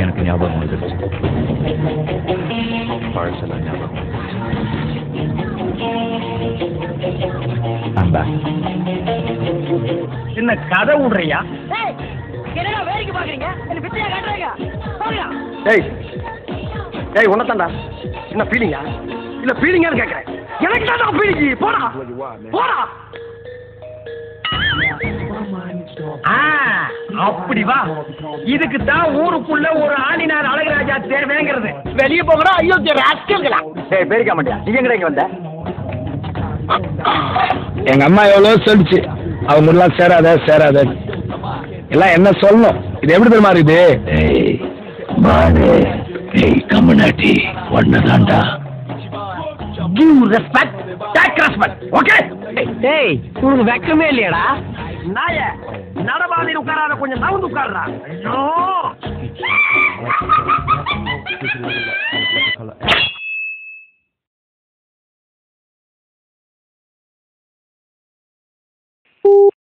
எனக்கு ஞாபகம் வந்துருச்சு. பழசெல்லாம் ஞாபகம். என்ன கதை விடுறியா? என்னடா வேடிக்கை பாக்குறீங்க? என்ன பிச்சையா காட்டுறீங்க? போங்க. டேய் உன்னதான்டா. என்ன ஃபீலிங்கா? இல்ல ஃபீலிங்கான்னு கேக்குறேன். எனக்கு தான் ஃபீலிங். போடா. போடா. அப்படி வா. இதுக்கு தான் ஊருக்குள்ள ஒரு ஆளினார் அழகராஜா தேவைங்கிறது. வெளியே போங்கடா. ஐயோ ராஸ்கல்களா. டேய் பேரிக்க மாட்டியா? நீ எங்கடா இங்க வந்த? எங்க அம்மா எவ்வளவு சொல்லிச்சு, அவங்க எல்லாம் சேராத எல்லாம் என்ன சொல்லணும். இது எப்படி தெரியுமா இருக்குது? Community ஒன்னதான்டா. Give respect, take respect. Okay? டேய் உனக்கு வெக்கமே இல்லையாடா? நாய நடவாதி உட்காராத, கொஞ்சம் நவுந்து உட்கார்றா. ஐயோ